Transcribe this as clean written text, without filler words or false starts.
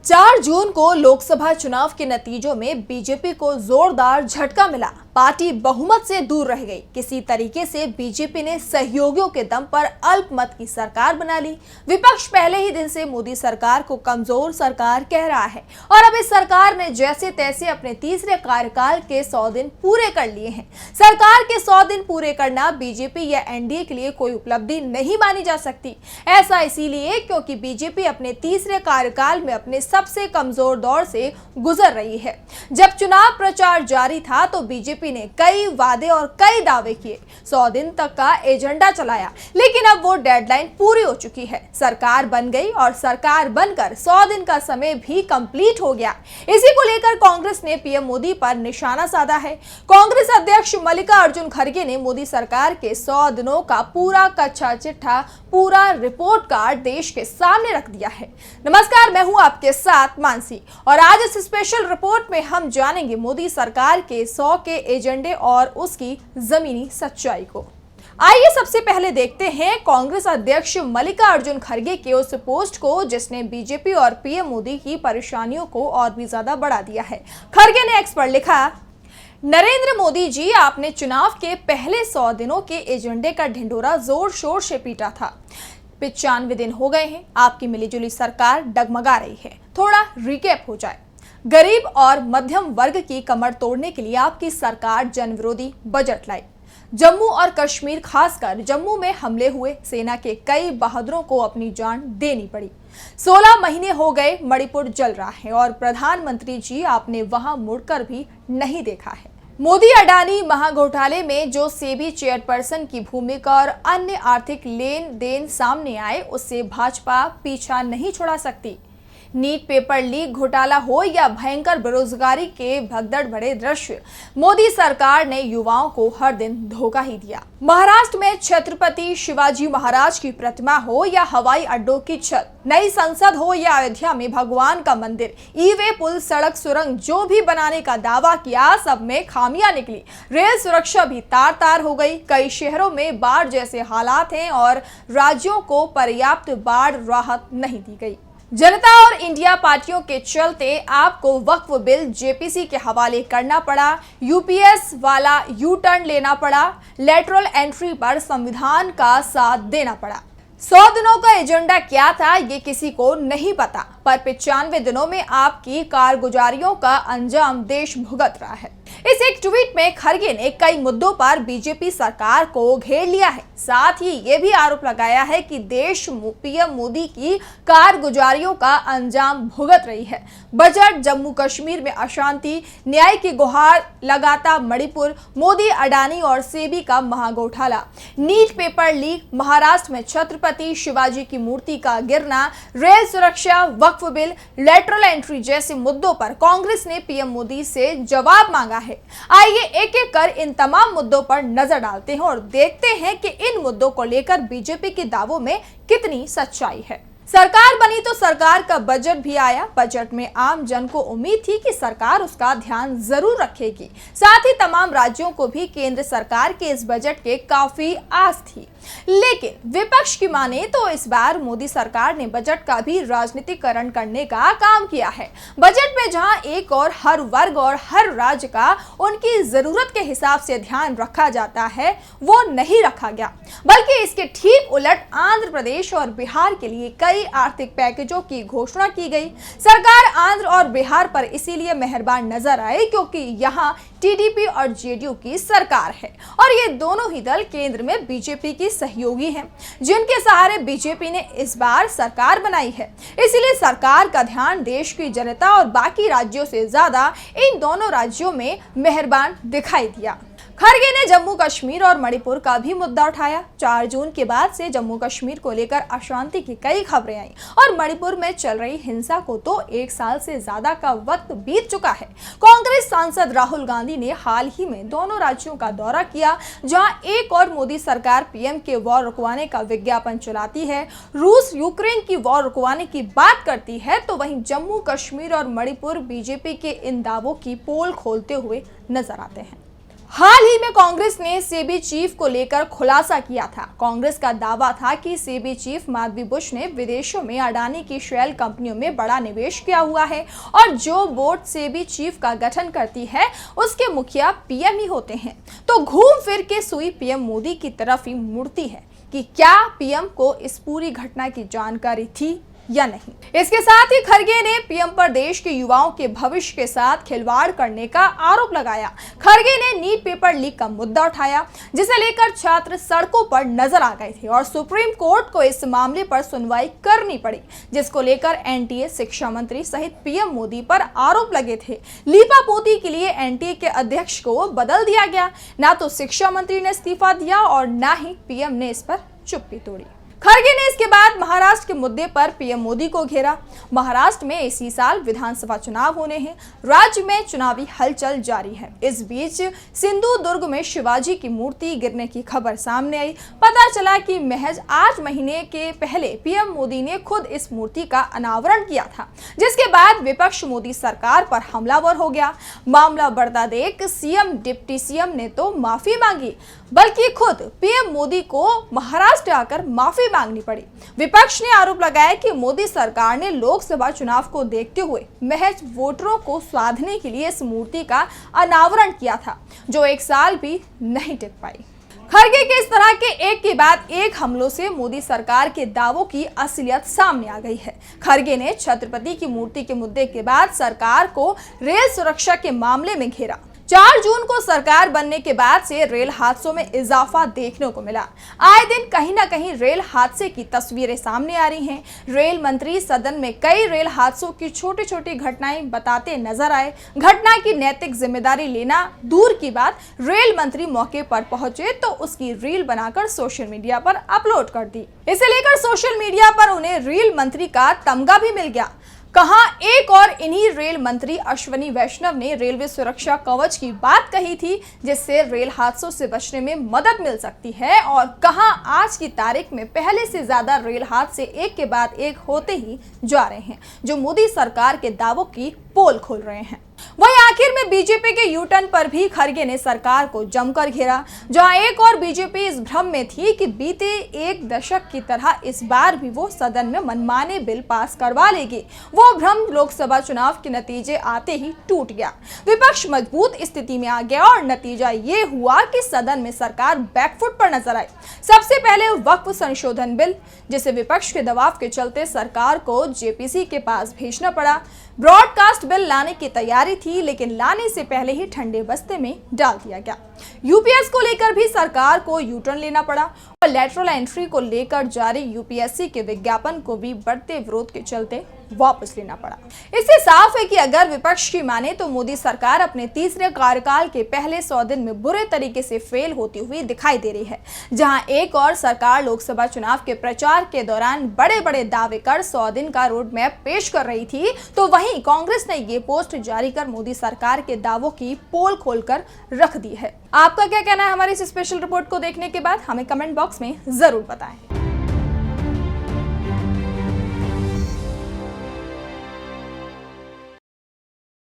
4 जून को लोकसभा चुनाव के नतीजों में बीजेपी को जोरदार झटका मिला। पार्टी बहुमत से दूर रह गई। किसी तरीके से बीजेपी ने सहयोगियों के दम पर अल्पमत की सरकार बना ली। विपक्ष पहले ही दिन से मोदी सरकार को कमजोर सरकार कह रहा है और अब इस सरकार ने जैसे तैसे अपने तीसरे कार्यकाल के 100 दिन पूरे कर लिए हैं। सरकार के 100 दिन पूरे करना बीजेपी या एनडीए के लिए कोई उपलब्धि नहीं मानी जा सकती। ऐसा इसीलिए क्योंकि बीजेपी अपने तीसरे कार्यकाल में अपने सबसे कमजोर दौर से गुजर रही है। जब चुनाव प्रचार जारी था तो बीजेपी ने कई वादे और कई दावे किए, 100 दिन तक का एजेंडा चलाया, लेकिन अब वो डेडलाइन पूरी हो चुकी है। सरकार बन गई और सरकार बनकर 100 दिन का समय भी कंप्लीट हो गया। इसी को लेकर कांग्रेस ने पीएम मोदी पर निशाना साधा है। कांग्रेस अध्यक्ष मल्लिकार्जुन खड़गे ने मोदी सरकार के 100 दिनों का पूरा कच्चा चिट्ठा, पूरा रिपोर्ट कार्ड देश के सामने रख दिया है। नमस्कार, मैं हूं आपके साथ मानसी और आज इस स्पेशल रिपोर्ट में हम जानेंगे मोदी सरकार के 100 के एजेंडे और उसकी जमीनी सच्चाई को। आइए सबसे पहले देखते हैं कांग्रेस अध्यक्ष मल्लिकार्जुन खड़गे के उस पोस्ट को जिसने बीजेपी और पीएम मोदी की परेशानियों को और भी ज्यादा बढ़ा दिया है। खड़गे ने एक्स पर लिखा, नरेंद्र मोदी जी, आपने चुनाव के पहले 100 दिनों के एजेंडे का ढिंढोरा जोर शोर से पीटा था। 95 दिन हो गए हैं, आपकी मिलीजुली सरकार डगमगा रही है। थोड़ा रिकैप हो जाए। गरीब और मध्यम वर्ग की कमर तोड़ने के लिए आपकी सरकार जनविरोधी बजट लाई। जम्मू और कश्मीर, खासकर जम्मू में हमले हुए, सेना के कई बहादुरों को अपनी जान देनी पड़ी। 16 महीने हो गए, मणिपुर जल रहा है और प्रधानमंत्री जी आपने वहां मुड़कर भी नहीं देखा है। मोदी अडानी महाघोटाले में जो सेबी चेयरपर्सन की भूमिका और अन्य आर्थिक लेन देन सामने आए, उससे भाजपा पीछा नहीं छुड़ा सकती। नीट पेपर लीक घोटाला हो या भयंकर बेरोजगारी के भगदड़ भरे दृश्य, मोदी सरकार ने युवाओं को हर दिन धोखा ही दिया। महाराष्ट्र में छत्रपति शिवाजी महाराज की प्रतिमा हो या हवाई अड्डों की छत, नई संसद हो या अयोध्या में भगवान का मंदिर, ई-वे पुल, सड़क, सुरंग जो भी बनाने का दावा किया, सब में खामियां निकली। रेल सुरक्षा भी तार तार हो गई। कई शहरों में बाढ़ जैसे हालात हैं और राज्यों को पर्याप्त बाढ़ राहत नहीं दी गई। जनता और इंडिया पार्टियों के चलते आपको वक्फ बिल जेपीसी के हवाले करना पड़ा, यूपीएस वाला यू टर्न लेना पड़ा, लेटरल एंट्री पर संविधान का साथ देना पड़ा। 100 दिनों का एजेंडा क्या था ये किसी को नहीं पता, पर 95 दिनों में आपकी कारगुजारियों का अंजाम देश भुगत रहा है। इस एक ट्वीट में खड़गे ने कई मुद्दों पर बीजेपी सरकार को घेर लिया है। साथ ही ये भी आरोप लगाया है कि देश पीएम मोदी की कारगुजारियों का अंजाम भुगत रही है। बजट, जम्मू कश्मीर में अशांति, न्याय की गुहार लगाता मणिपुर, मोदी अडानी और सेबी का महाघोटाला, नीट पेपर लीक, महाराष्ट्र में छत्रपति शिवाजी की मूर्ति का गिरना, रेल सुरक्षा, वक्फ बिल, लेटरल एंट्री जैसे मुद्दों पर कांग्रेस ने पीएम मोदी से जवाब मांगा है। आइए एक एक कर इन तमाम मुद्दों पर नजर डालते हैं और देखते हैं कि इन मुद्दों को लेकर बीजेपी के दावों में कितनी सच्चाई है। सरकार बनी तो सरकार का बजट भी आया। बजट में आम जन को उम्मीद थी कि सरकार उसका ध्यान जरूर रखेगी। साथ ही तमाम राज्यों को भी केंद्र सरकार के इस बजट के काफी आस थी। लेकिन विपक्ष की माने तो इस बार मोदी सरकार ने बजट का भी राजनीतिकरण करने का काम किया है। बजट में जहां एक और हर वर्ग और हर राज्य का उनकी जरूरत के हिसाब से ध्यान रखा जाता है, वो नहीं रखा गया, बल्कि इसके ठीक उलट आंध्र प्रदेश और बिहार के लिए कई आर्थिक पैकेजों की घोषणा की गई। सरकार आंध्र और बिहार पर इसीलिए मेहरबान नजर आई क्योंकि यहाँ टीडीपी और जेडीयू की सरकार है और ये दोनों ही दल केंद्र में बीजेपी की सहयोगी हैं, जिनके सहारे बीजेपी ने इस बार सरकार बनाई है। इसीलिए सरकार का ध्यान देश की जनता और बाकी राज्यों से ज्यादा इन दोनों राज्यों में मेहरबान दिखाई दिया। खड़गे ने जम्मू कश्मीर और मणिपुर का भी मुद्दा उठाया। 4 जून के बाद से जम्मू कश्मीर को लेकर अशांति की कई खबरें आई और मणिपुर में चल रही हिंसा को तो 1 साल से ज्यादा का वक्त बीत चुका है। कांग्रेस सांसद राहुल गांधी ने हाल ही में दोनों राज्यों का दौरा किया, जहां एक और मोदी सरकार पीएम के वॉर रुकवाने का विज्ञापन चलाती है, रूस यूक्रेन की वॉर रुकवाने की बात करती है, तो वहीं जम्मू कश्मीर और मणिपुर बीजेपी के इन दावों की पोल खोलते हुए नजर आते हैं। हाल ही में कांग्रेस ने सेबी चीफ को लेकर खुलासा किया था। कांग्रेस का दावा था कि सेबी चीफ माधवी बुश ने विदेशों में अडानी की शेल कंपनियों में बड़ा निवेश किया हुआ है और जो बोर्ड सेबी चीफ का गठन करती है उसके मुखिया पीएम ही होते हैं। तो घूम फिर के सुई पीएम मोदी की तरफ ही मुड़ती है कि क्या पीएम को इस पूरी घटना की जानकारी थी या नहीं। इसके साथ ही खरगे ने पीएम पर देश के युवाओं के भविष्य के साथ खिलवाड़ करने का आरोप लगाया। खरगे ने नीट पेपर लीक का मुद्दा उठाया, जिसे लेकर छात्र सड़कों पर नजर आ गए थे और सुप्रीम कोर्ट को इस मामले पर सुनवाई करनी पड़ी, जिसको लेकर एनटीए, शिक्षा मंत्री सहित पीएम मोदी पर आरोप लगे थे। लीपापोती के लिए एनटीए के अध्यक्ष को बदल दिया गया। ना तो शिक्षा मंत्री ने इस्तीफा दिया और ना ही पीएम ने इस पर चुप्पी तोड़ी। खरगे ने इसके बाद महाराष्ट्र के मुद्दे पर पीएम मोदी को घेरा। महाराष्ट्र में इसी साल विधानसभा चुनाव होने हैं। राज्य में चुनावी हलचल जारी है। इस बीच सिंधुदुर्ग में शिवाजी की मूर्ति गिरने की खबर सामने आई। पता चला कि महज 8 महीने के पहले पीएम मोदी ने खुद इस मूर्ति का अनावरण किया था, जिसके बाद विपक्ष मोदी सरकार पर हमलावर हो गया। मामला बढ़ता देख सीएम, डिप्टी सीएम ने तो माफी मांगी, बल्कि खुद पीएम मोदी को महाराष्ट्र आकर माफी मांगनी पड़ी। विपक्ष ने आरोप लगाया कि मोदी सरकार ने लोकसभा चुनाव को देखते हुए महज वोटरों को साधने के लिए इस मूर्ति का अनावरण किया था, जो 1 साल भी नहीं टिक पाई। खरगे के इस तरह के एक के बाद एक हमलों से मोदी सरकार के दावों की असलियत सामने आ गई है। खरगे ने छत्रपति की मूर्ति के मुद्दे के बाद सरकार को रेल सुरक्षा के मामले में घेरा। 4 जून को सरकार बनने के बाद से रेल हादसों में इजाफा देखने को मिला। आए दिन कहीं ना कहीं रेल हादसे की तस्वीरें सामने आ रही हैं। रेल मंत्री सदन में कई रेल हादसों की छोटी छोटी घटनाएं बताते नजर आए। घटना की नैतिक जिम्मेदारी लेना दूर की बात, रेल मंत्री मौके पर पहुंचे तो उसकी रील बनाकर सोशल मीडिया पर अपलोड कर दी। इसे लेकर सोशल मीडिया पर उन्हें रेल मंत्री का तमगा भी मिल गया। कहां एक और इन्हीं रेल मंत्री अश्विनी वैष्णव ने रेलवे सुरक्षा कवच की बात कही थी, जिससे रेल हादसों से बचने में मदद मिल सकती है, और कहां आज की तारीख में पहले से ज्यादा रेल हादसे एक के बाद एक होते ही जा रहे हैं, जो मोदी सरकार के दावों की पोल खोल रहे हैं। वहीं आखिर में बीजेपी के यू टर्न पर भी खरगे ने सरकार को जमकर घेरा। जहां एक और बीजेपी इस भ्रम में थी कि बीते 1 दशक की तरह इस बार भी वो सदन में मनमाने बिल पास करवा लेगी, वो भ्रम लोकसभा चुनाव के नतीजे आते ही टूट गया। विपक्ष मजबूत स्थिति में आ गया और नतीजा ये हुआ कि सदन में सरकार बैकफुट पर नजर आई। सबसे पहले वक्फ संशोधन बिल, जिसे विपक्ष के दबाव के चलते सरकार को जेपीसी के पास भेजना पड़ा। ब्रॉडकास्ट बिल लाने की तैयारी थी, लेकिन लाने से पहले ही ठंडे बस्ते में डाल दिया गया। यूपीएस को लेकर भी सरकार को यू टर्न लेना पड़ा और लैटरल एंट्री को लेकर जारी यूपीएससी के विज्ञापन को भी बढ़ते विरोध के चलते वापस लेना पड़ा। इससे साफ है कि अगर विपक्ष की माने तो मोदी सरकार अपने तीसरे कार्यकाल के पहले 100 दिन में बुरे तरीके से फेल होती हुई दिखाई दे रही है। जहां एक और सरकार लोकसभा चुनाव के प्रचार के दौरान बड़े बड़े दावे कर 100 दिन का रोड मैप पेश कर रही थी, तो वहीं कांग्रेस ने ये पोस्ट जारी कर मोदी सरकार के दावों की पोल खोलकर रख दी है। आपका क्या कहना है हमारी इस स्पेशल रिपोर्ट को देखने के बाद? हमें कमेंट बॉक्स में जरूर बताएं।